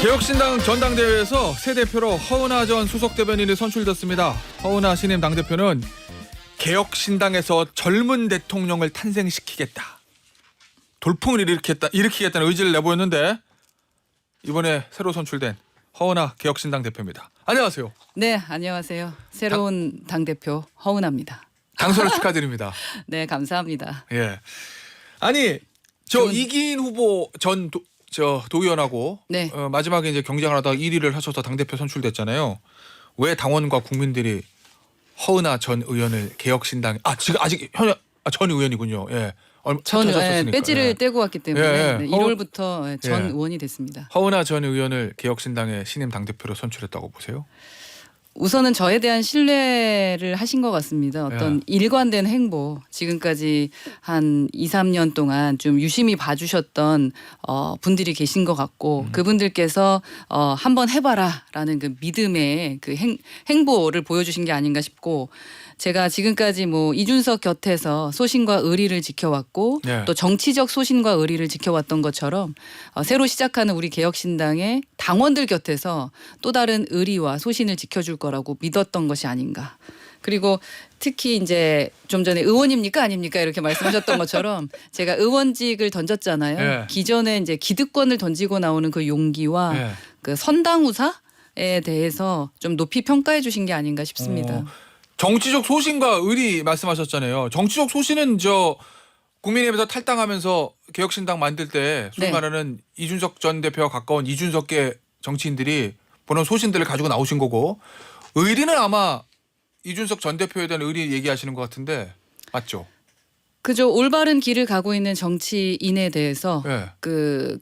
개혁신당 전당대회에서 새 대표로 허은하 전 수석대변인이 선출됐습니다. 허은하 신임 당대표는 개혁신당에서 젊은 대통령을 탄생시키겠다, 돌풍을 일으키겠다는 의지를 내보였는데 이번에 새로 선출된 허은하 개혁신당 대표입니다. 안녕하세요. 네, 안녕하세요. 새로운 당대표 허은하입니다. 당선을 축하드립니다. 네, 감사합니다. 예. 아니, 이기인 후보 전 도의원하고 네. 마지막에 이제 경쟁을 하다가 1위를 하셔서 당대표 선출됐잖아요. 왜 당원과 국민들이 허은하 전 의원을 개혁신당 지금 아직 전 의원이군요. 예. 전 배지를 예. 떼고 왔기 때문에 예. 네, 1월부터 전 예. 의원이 됐습니다. 허은하 전 의원을 개혁신당의 신임 당대표로 선출했다고 보세요? 우선은 저에 대한 신뢰를 하신 것 같습니다. 어떤 일관된 행보, 지금까지 한 2, 3년 동안 좀 유심히 봐주셨던 분들이 계신 것 같고 그분들께서 한번 해봐라라는 그 믿음의 그 행보를 보여주신 게 아닌가 싶고, 제가 지금까지 뭐 이준석 곁에서 소신과 의리를 지켜왔고 또 정치적 소신과 의리를 지켜왔던 것처럼 새로 시작하는 우리 개혁신당의 당원들 곁에서 또 다른 의리와 소신을 지켜줄 거라고 믿었던 것이 아닌가. 그리고 특히 이제 좀 전에 의원입니까 아닙니까 이렇게 말씀하셨던 것처럼 제가 의원직을 던졌잖아요. 기존에 이제 기득권을 던지고 나오는 그 용기와 그 선당우사에 대해서 좀 높이 평가해 주신 게 아닌가 싶습니다. 정치적 소신과 의리 말씀하셨잖아요. 정치적 소신은 국민의힘에서 탈당하면서 개혁신당 만들 때 소위 말하는 이준석 전 대표와 가까운 이준석계 정치인들이 보는 소신들을 가지고 나오신 거고, 의리는 아마 이준석 전 대표에 대한 의리 얘기하시는 것 같은데 맞죠? 그죠. 올바른 길을 가고 있는 정치인에 대해서 그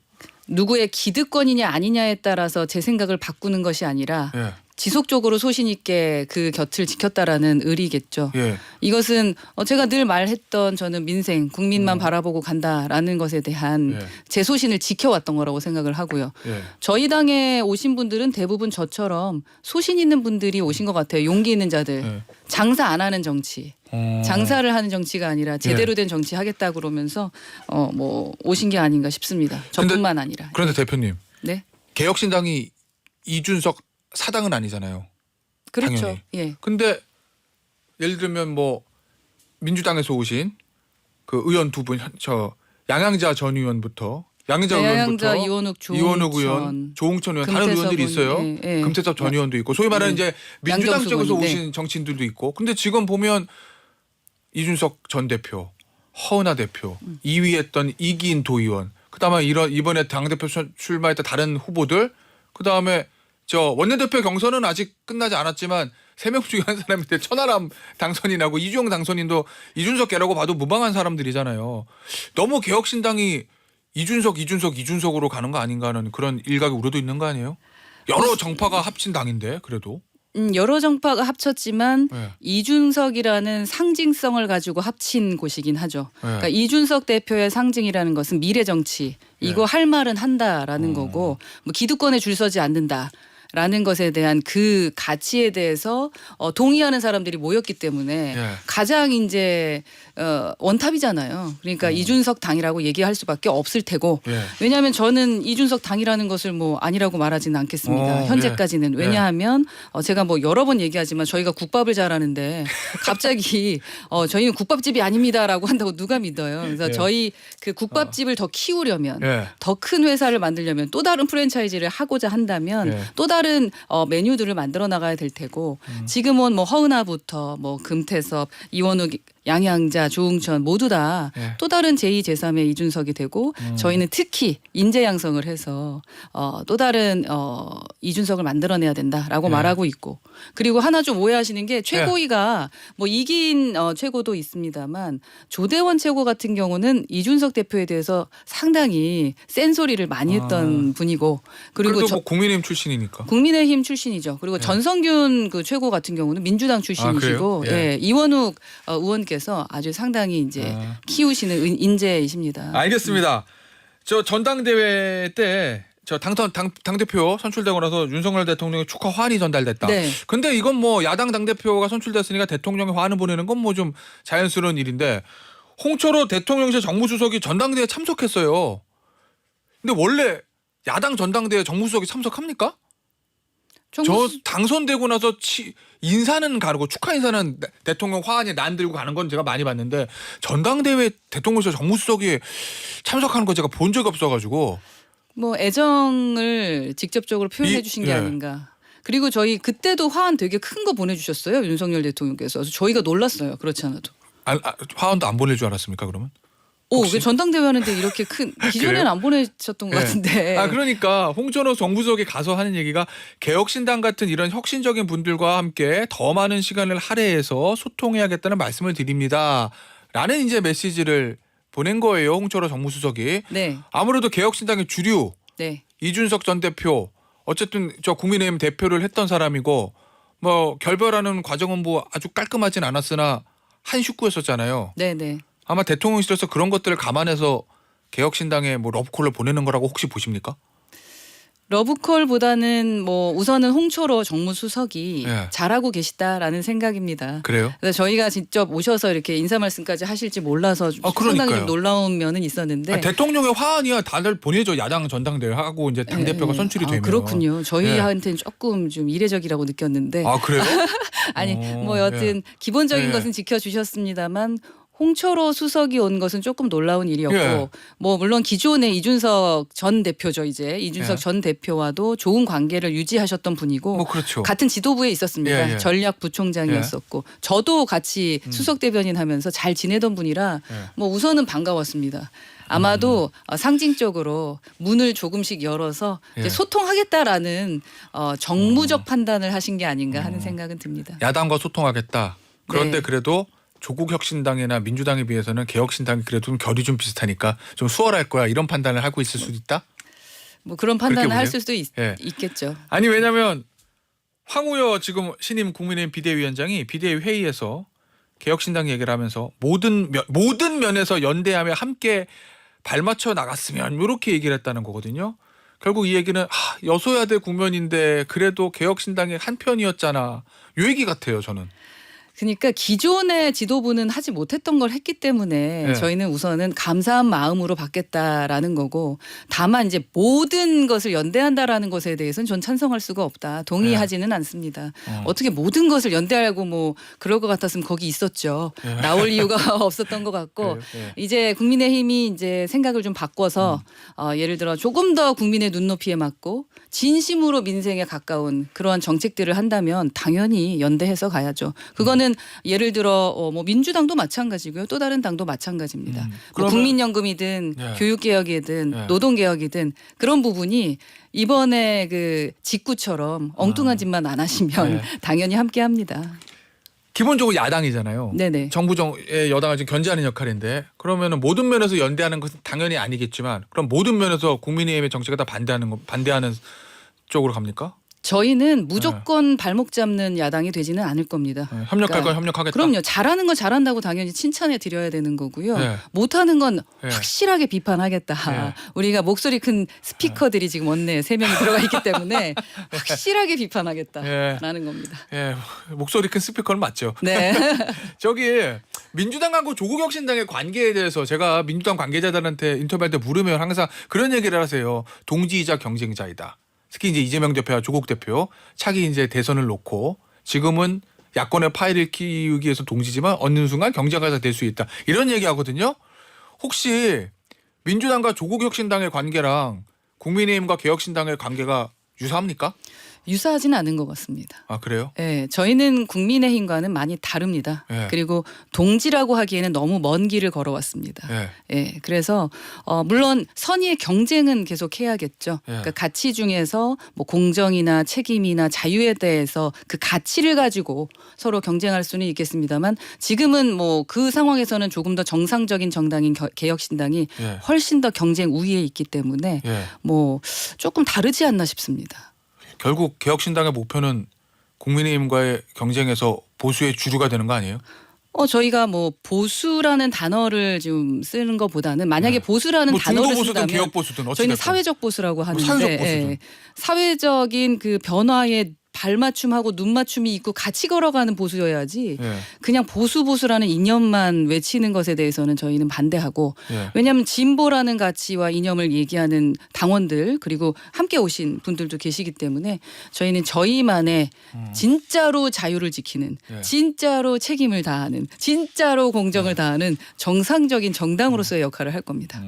누구의 기득권이냐 아니냐에 따라서 제 생각을 바꾸는 것이 아니라 지속적으로 소신 있게 그 곁을 지켰다라는 의리겠죠. 이것은 제가 늘 말했던, 저는 민생, 국민만 바라보고 간다라는 것에 대한 제 소신을 지켜왔던 거라고 생각을 하고요. 저희 당에 오신 분들은 대부분 저처럼 소신 있는 분들이 오신 것 같아요. 용기 있는 자들. 장사 안 하는 정치. 장사를 하는 정치가 아니라 제대로 된 정치 하겠다 그러면서 뭐 오신 게 아닌가 싶습니다. 저뿐만 아니라. 그런데 대표님, 네. 개혁신당이 이준석 사당은 아니잖아요. 그렇죠. 당연히. 예. 근데 예를 들면 뭐 민주당에서 오신 그 의원 두 분, 양양자 전 의원부터 이원욱 의원, 조홍천 의원, 다른 의원들이 있어요. 금태섭 전 의원도 있고, 소위 말하는 이제 민주당 쪽에서 오신 정치인들도 있고. 근데 지금 보면 이준석 전 대표, 허은하 대표, 2위 했던 이기인 도의원, 그다음에 이번에 당대표 출마했던 다른 후보들, 그다음에 원내대표 경선은 아직 끝나지 않았지만 3명 중에 한 사람인데 천하람 당선인하고 이주영 당선인도 이준석계라고 봐도 무방한 사람들이잖아요. 너무 개혁신당이 이준석으로 가는 거 아닌가 하는 그런 일각의 우려도 있는 거 아니에요? 여러 정파가 합친 당인데 그래도. 여러 정파가 합쳤지만 이준석이라는 상징성을 가지고 합친 곳이긴 하죠. 그러니까 이준석 대표의 상징이라는 것은 미래 정치, 이거 할 말은 한다라는 거고, 뭐 기득권에 줄 서지 않는다. 라는 것에 대한 그 가치에 대해서 동의하는 사람들이 모였기 때문에 가장 이제 원탑이잖아요. 그러니까 이준석 당이라고 얘기할 수밖에 없을 테고, 왜냐하면 저는 이준석 당이라는 것을 뭐 아니라고 말하지는 않겠습니다. 현재까지는. 왜냐하면 제가 뭐 여러 번 얘기하지만 저희가 국밥을 잘하는데 갑자기 저희는 국밥집이 아닙니다라고 한다고 누가 믿어요. 그래서 저희 그 국밥집을 더 키우려면, 더 큰 회사를 만들려면, 또 다른 프랜차이즈를 하고자 한다면 또 다른 메뉴들을 만들어 나가야 될 테고, 지금은 뭐 허은하부터 뭐 금태섭, 이원욱, 양양자, 조응천 모두 다 또 다른 제2, 제3의 이준석이 되고, 저희는 특히 인재 양성을 해서 또 다른 이준석을 만들어내야 된다라고 말하고 있고, 그리고 하나 좀 오해하시는 게 최고위가 뭐 이긴 최고도 있습니다만 조대원 최고 같은 경우는 이준석 대표에 대해서 상당히 센 소리를 많이 했던 분이고, 그리고 뭐 국민의힘 출신이니까. 국민의힘 출신이죠. 그리고 전성균 그 최고 같은 경우는 민주당 출신이시고, 이원욱 의원께서 아주 상당히 이제 키우시는 인재이십니다. 알겠습니다. 전당대회 때 당대표 선출되고 나서 윤석열 대통령의 축하 화환이 전달됐다. 근데 이건 뭐 야당 당대표가 선출됐으니까 대통령의 화환을 보내는 건 뭐 좀 자연스러운 일인데, 홍철호 대통령실 정무수석이 전당대회에 참석했어요. 근데 원래 야당 전당대회 정무수석이 참석합니까? 저 당선되고 나서 인사는 가르고 축하 인사는 대통령 화환에 난 들고 가는 건 제가 많이 봤는데 전당대회 대통령실 정무수석이 참석하는 거 제가 본 적이 없어가지고 뭐 애정을 직접적으로 표현해 주신 게 아닌가. 그리고 저희 그때도 화환 되게 큰 거 보내주셨어요. 윤석열 대통령께서. 그래서 저희가 놀랐어요. 그렇지 않아도. 화환도 안 보낼 줄 알았습니까 그러면? 왜 전당대회 하는데 이렇게 큰 기존에는 안 보내셨던 것 같은데. 그러니까 홍준표 정부석이 가서 하는 얘기가 개혁신당 같은 이런 혁신적인 분들과 함께 더 많은 시간을 할애해서 소통해야겠다는 말씀을 드립니다. 라는 이제 메시지를 보낸 거예요. 홍준표 정무수석이. 네. 아무래도 개혁신당의 주류 네. 이준석 전 대표 어쨌든 저 국민의힘 대표를 했던 사람이고 뭐 결별하는 과정은 뭐 아주 깔끔하진 않았으나 한 식구였었잖아요. 네네. 아마 대통령실에서 그런 것들을 감안해서 개혁신당에 뭐 러브콜을 보내는 거라고 혹시 보십니까? 러브콜보다는 뭐 우선은 홍초로 정무수석이 잘하고 계시다라는 생각입니다. 그래요? 그래서 저희가 직접 오셔서 이렇게 인사 말씀까지 하실지 몰라서 상당히 좀 놀라운 면은 있었는데 대통령의 화환이야 다들 보내죠. 야당 전당대회 하고 이제 당 대표가 선출이 되면. 그렇군요. 저희한테는 조금 좀 이례적이라고 느꼈는데. 아 그래요? 아니 뭐 여튼 기본적인 것은 지켜주셨습니다만. 홍철호 수석이 온 것은 조금 놀라운 일이었고 뭐 물론 기존의 이준석 전 대표죠. 이제 이준석 전 대표와도 좋은 관계를 유지하셨던 분이고 뭐 그렇죠. 같은 지도부에 있었습니다. 전략부총장이었었고 저도 같이 수석 대변인 하면서 잘 지내던 분이라 뭐 우선은 반가웠습니다. 아마도 상징적으로 문을 조금씩 열어서 이제 소통하겠다라는 정무적 판단을 하신 게 아닌가 하는 생각은 듭니다. 야당과 소통하겠다. 그런데 그래도 조국혁신당이나 민주당에 비해서는 개혁신당이 그래도 좀 결이 좀 비슷하니까 좀 수월할 거야 이런 판단을 하고 있을 수도 있다? 뭐 그런 판단을 할 수도 있겠죠. 아니 왜냐하면 황우여 지금 신임 국민의힘 비대위원장이 비대위 회의에서 개혁신당 얘기를 하면서 모든 면에서 연대하며 함께 발맞춰 나갔으면 이렇게 얘기를 했다는 거거든요. 결국 이 얘기는 여소야대 국면인데 그래도 개혁신당의 한 편이었잖아. 이 얘기 같아요 저는. 그러니까 기존의 지도부는 하지 못했던 걸 했기 때문에 저희는 우선은 감사한 마음으로 받겠다라는 거고 다만 이제 모든 것을 연대한다라는 것에 대해서는 전 찬성할 수가 없다. 동의하지는 않습니다. 어떻게 모든 것을 연대하고 뭐 그럴 것 같았으면 거기 있었죠. 나올 이유가 없었던 것 같고 이제 국민의힘이 이제 생각을 좀 바꿔서 예를 들어 조금 더 국민의 눈높이에 맞고 진심으로 민생에 가까운 그러한 정책들을 한다면 당연히 연대해서 가야죠. 그거는 예를 들어 뭐 민주당도 마찬가지고요. 또 다른 당도 마찬가지입니다. 뭐 국민연금이든 교육개혁이든 노동개혁이든 그런 부분이 이번에 그 직구처럼 엉뚱한 짓만 안 하시면 당연히 함께합니다. 기본적으로 야당이잖아요. 네네. 정부의 여당을 지금 견제하는 역할인데 그러면 모든 면에서 연대하는 것은 당연히 아니겠지만 그럼 모든 면에서 국민의힘의 정책에 다 반대하는 쪽으로 갑니까? 저희는 무조건 발목 잡는 야당이 되지는 않을 겁니다. 협력할 건 협력하겠다. 그럼요. 잘하는 거 잘한다고 당연히 칭찬해 드려야 되는 거고요. 못하는 건 확실하게 비판하겠다. 우리가 목소리 큰 스피커들이 지금 원내에 3명이 들어가 있기 때문에 확실하게 비판하겠다라는 겁니다. 목소리 큰 스피커는 맞죠. 네. 저기 민주당하고 조국혁신당의 관계에 대해서 제가 민주당 관계자들한테 인터뷰할 때 물으면 항상 그런 얘기를 하세요. 동지이자 경쟁자이다. 특히 이제 이재명 대표와 조국 대표 차기 이제 대선을 놓고 지금은 야권의 파이를 키우기 위해서 동지지만 어느 순간 경쟁자가 될 수 있다. 이런 얘기하거든요. 혹시 민주당과 조국혁신당의 관계랑 국민의힘과 개혁신당의 관계가 유사합니까? 유사하지는 않은 것 같습니다. 아 그래요? 네, 저희는 국민의힘과는 많이 다릅니다. 그리고 동지라고 하기에는 너무 먼 길을 걸어왔습니다. 그래서 물론 선의의 경쟁은 계속 해야겠죠. 그러니까 가치 중에서 뭐 공정이나 책임이나 자유에 대해서 그 가치를 가지고 서로 경쟁할 수는 있겠습니다만 지금은 뭐 그 상황에서는 조금 더 정상적인 정당인 개혁신당이 훨씬 더 경쟁 우위에 있기 때문에 뭐 조금 다르지 않나 싶습니다. 결국 개혁신당의 목표는 국민의힘과의 경쟁에서 보수의 주류가 되는 거 아니에요? 저희가 뭐 보수라는 단어를 지금 쓰는 것보다는 만약에 보수라는 뭐 단어를 중도 보수든 쓴다면 개혁 보수든 저희는 사회적 보수라고 하는데 사회적 보수든. 사회적인 그 변화의 발맞춤하고 눈맞춤이 있고 같이 걸어가는 보수여야지 예. 그냥 보수라는 이념만 외치는 것에 대해서는 저희는 반대하고 예. 왜냐하면 진보라는 가치와 이념을 얘기하는 당원들 그리고 함께 오신 분들도 계시기 때문에 저희는 저희만의 진짜로 자유를 지키는 예. 진짜로 책임을 다하는 진짜로 공정을 다하는 정상적인 정당으로서의 역할을 할 겁니다.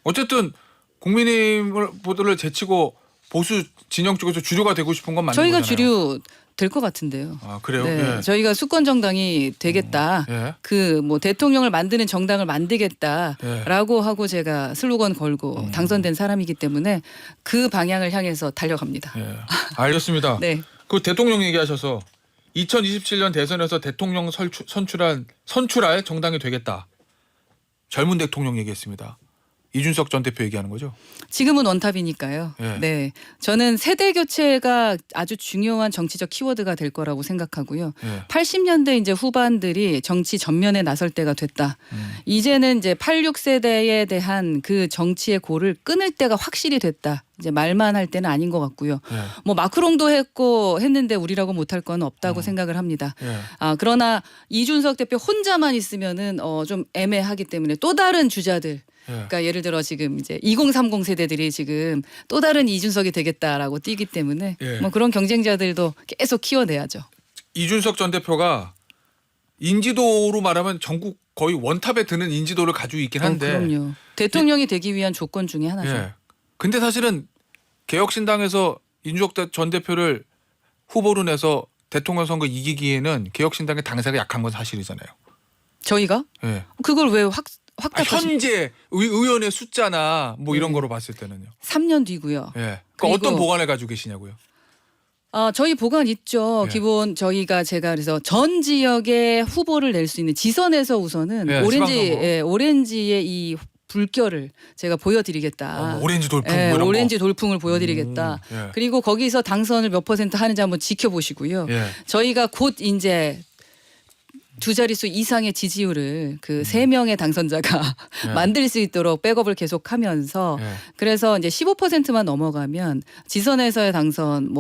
어쨌든 국민의힘을 보도를 제치고 보수 진영 쪽에서 주류가 되고 싶은 건 맞는 저희가 거잖아요. 주류 될 것 같은데요. 아 그래요? 네, 예. 저희가 수권 정당이 되겠다. 예. 그 뭐 대통령을 만드는 정당을 만들겠다라고 하고 제가 슬로건 걸고 당선된 사람이기 때문에 그 방향을 향해서 달려갑니다. 예. 알겠습니다. 네. 그 대통령 얘기하셔서 2027년 대선에서 대통령 선출할 정당이 되겠다. 젊은 대통령 얘기했습니다. 이준석 전 대표 얘기하는 거죠? 지금은 원탑이니까요. 예. 네. 저는 세대 교체가 아주 중요한 정치적 키워드가 될 거라고 생각하고요. 예. 80년대 이제 후반들이 정치 전면에 나설 때가 됐다. 이제는 이제 86세대에 대한 그 정치의 골을 끊을 때가 확실히 됐다. 이제 말만 할 때는 아닌 것 같고요. 예. 뭐 마크롱도 했는데 우리라고 못할 건 없다고 생각을 합니다. 예. 그러나 이준석 대표 혼자만 있으면은 좀 애매하기 때문에 또 다른 주자들 그러니까 예를 들어 지금 이제 2030 세대들이 지금 또 다른 이준석이 되겠다라고 뛰기 때문에 예. 뭐 그런 경쟁자들도 계속 키워내야죠. 이준석 전 대표가 인지도로 말하면 전국 거의 원탑에 드는 인지도를 가지고 있긴 한데. 그럼요. 대통령이 되기 위한 조건 중에 하나죠. 예. 근데 사실은 개혁신당에서 이준석 전 대표를 후보로 내서 대통령 선거 이기기에는 개혁신당의 당사가 약한 건 사실이잖아요. 저희가 예. 그걸 왜 확답하시? 현재 의원의 숫자나 뭐 이런 거로 봤을 때는요. 3년 뒤고요. 예. 그리고 어떤 보관을 가지고 계시냐고요? 저희 보관 있죠. 예. 기본 제가 그래서 전 지역에 후보를 낼 수 있는 지선에서 우선은 예, 지방선거. 오렌지의 이 불결을 제가 보여드리겠다. 오렌지 돌풍 예, 뭐 이런 오렌지 거. 돌풍을 보여드리겠다. 예. 그리고 거기서 당선을 몇 퍼센트 하는지 한번 지켜보시고요. 예. 저희가 곧 이제 두 자릿수 이상의 지지율을 그 세 명의 당선자가 예. 만들 수 있도록 백업을 계속하면서 예. 그래서 이제 15%만 넘어가면 지선에서의 당선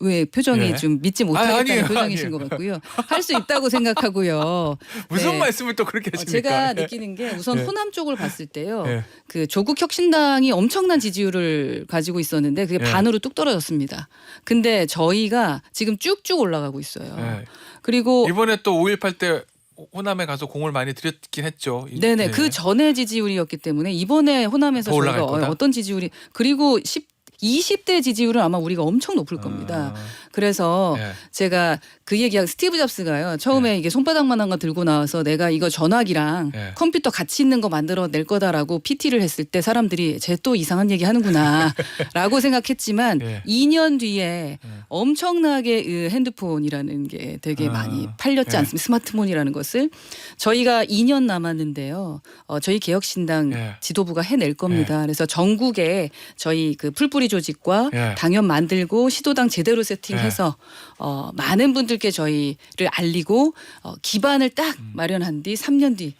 왜 표정이 예. 좀 믿지 못하겠다는 아니에요, 표정이신 아니에요. 것 같고요. 할 수 있다고 생각하고요. 무슨 네. 말씀을 또 그렇게 하십니까? 제가 예. 느끼는 게 우선 예. 호남 쪽을 봤을 때요. 예. 그 조국혁신당이 엄청난 지지율을 가지고 있었는데 그게 예. 반으로 뚝 떨어졌습니다. 근데 저희가 지금 쭉쭉 올라가고 있어요. 예. 그리고 이번에 또 5.18 때 호남에 가서 공을 많이 들였긴 했죠. 네네 예. 그 전에 지지율이었기 때문에 이번에 호남에서 더 올라갈 저희가 거다? 어떤 지지율이 그리고 20대 지지율은 아마 우리가 엄청 높을 겁니다. 그래서 예. 제가 그 얘기하고 스티브 잡스가요. 처음에 이게 손바닥만한 거 들고 나와서 내가 이거 전화기랑 예. 컴퓨터 같이 있는 거 만들어 낼 거다라고 PT를 했을 때 사람들이 쟤 또 이상한 얘기 하는구나 라고 생각했지만 예. 2년 뒤에 엄청나게 핸드폰이라는 게 되게 많이 팔렸지 예. 않습니까? 스마트폰이라는 것을 저희가 2년 남았는데요. 저희 개혁신당 예. 지도부가 해낼 겁니다. 그래서 전국에 저희 그 풀뿌리 조직과 예. 당협 만들고 시도당 제대로 세팅해서 많은 분들께 저희를 알리고 기반을 딱 마련한 뒤 3년 뒤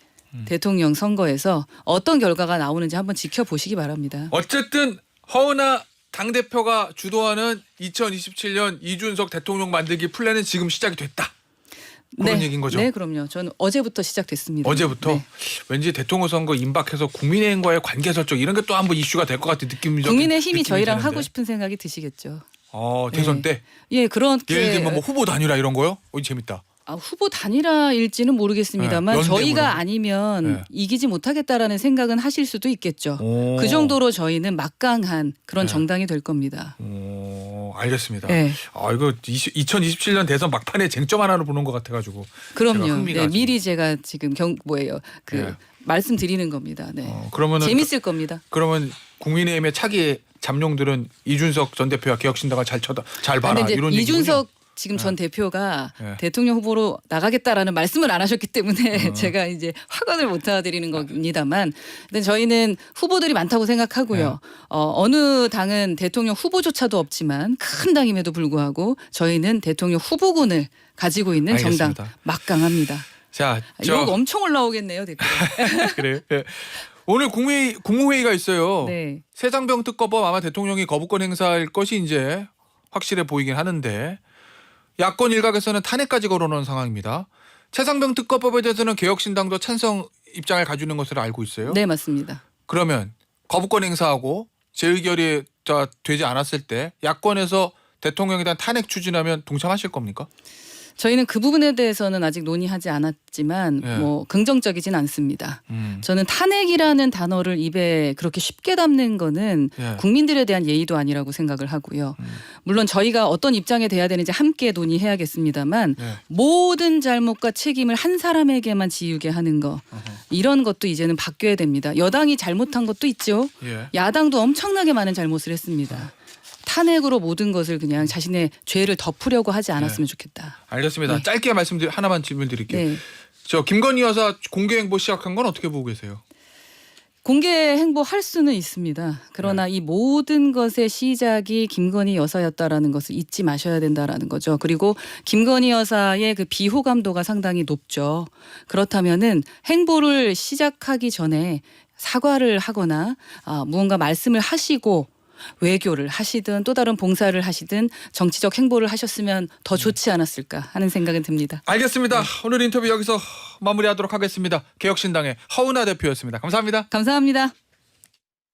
대통령 선거에서 어떤 결과가 나오는지 한번 지켜보시기 바랍니다. 어쨌든 허은하 당대표가 주도하는 2027년 이준석 대통령 만들기 플랜은 지금 시작이 됐다. 그런 얘기인 거죠? 네, 그럼요. 저는 어제부터 시작됐습니다. 어제부터 네. 왠지 대통령 선거 임박해서 국민의힘과의 관계 설정 이런 게 또 한번 이슈가 될 것 같은 느낌이 국민의힘이 저희랑 하고 싶은 생각이 드시겠죠. 대선 네. 때 예, 그렇게 예를 들면 뭐 후보 단일화 이런 거요? 재밌다. 후보 단일화일지는 모르겠습니다만 네, 연대 뭐 이런 저희가 거. 아니면 네. 이기지 못하겠다라는 생각은 하실 수도 있겠죠. 오. 그 정도로 저희는 막강한 그런 네. 정당이 될 겁니다. 알겠습니다. 네. 이거 2027년 대선 막판에 쟁점 하나로 보는 것 같아가지고 제가 그럼요. 흥미가 네, 좀- 미리 제가 지금 네. 말씀드리는 겁니다. 네. 그러면은 재밌을 겁니다. 그러면 국민의힘의 차기 잠룡들은 이준석 전 대표와 개혁신당을 잘 봐라 근데 이제 이런 얘기군요. 이준석 지금 전 대표가 네. 대통령 후보로 나가겠다라는 말씀을 안 하셨기 때문에 제가 이제 확언을 못 해드리는 겁니다만, 근데 저희는 후보들이 많다고 생각하고요. 어느 당은 대통령 후보조차도 없지만 큰 당임에도 불구하고 저희는 대통령 후보군을 가지고 있는 알겠습니다. 정당 막강합니다. 자, 욕 엄청 올라오겠네요, 댓글. 그래요. 네. 오늘 국무회의가 있어요. 네. 새장병 특검법 아마 대통령이 거부권 행사할 것이 이제 확실해 보이긴 하는데 야권 일각에서는 탄핵까지 걸어놓은 상황입니다. 최상병 특검법에 대해서는 개혁신당도 찬성 입장을 가지는 것으로 알고 있어요. 네, 맞습니다. 그러면 거부권 행사하고 재의결이 되지 않았을 때 야권에서 대통령에 대한 탄핵 추진하면 동참하실 겁니까? 저희는 그 부분에 대해서는 아직 논의하지 않았지만 예. 뭐 긍정적이진 않습니다. 저는 탄핵이라는 단어를 입에 그렇게 쉽게 담는 거는 예. 국민들에 대한 예의도 아니라고 생각을 하고요. 물론 저희가 어떤 입장에 돼야 되는지 함께 논의해야겠습니다만 예. 모든 잘못과 책임을 한 사람에게만 지우게 하는 거 이런 것도 이제는 바뀌어야 됩니다. 여당이 잘못한 것도 있죠. 예. 야당도 엄청나게 많은 잘못을 했습니다. 탄핵으로 모든 것을 그냥 자신의 죄를 덮으려고 하지 않았으면 좋겠다. 알겠습니다. 네. 짧게 하나만 질문 드릴게요. 네. 저 김건희 여사 공개 행보 시작한 건 어떻게 보고 계세요? 공개 행보할 수는 있습니다. 그러나 이 모든 것의 시작이 김건희 여사였다라는 것을 잊지 마셔야 된다라는 거죠. 그리고 김건희 여사의 그 비호감도가 상당히 높죠. 그렇다면은 행보를 시작하기 전에 사과를 하거나 무언가 말씀을 하시고 외교를 하시든 또 다른 봉사를 하시든 정치적 행보를 하셨으면 더 좋지 않았을까 하는 생각은 듭니다. 알겠습니다. 오늘 인터뷰 여기서 마무리하도록 하겠습니다. 개혁신당의 허은하 대표였습니다. 감사합니다. 감사합니다.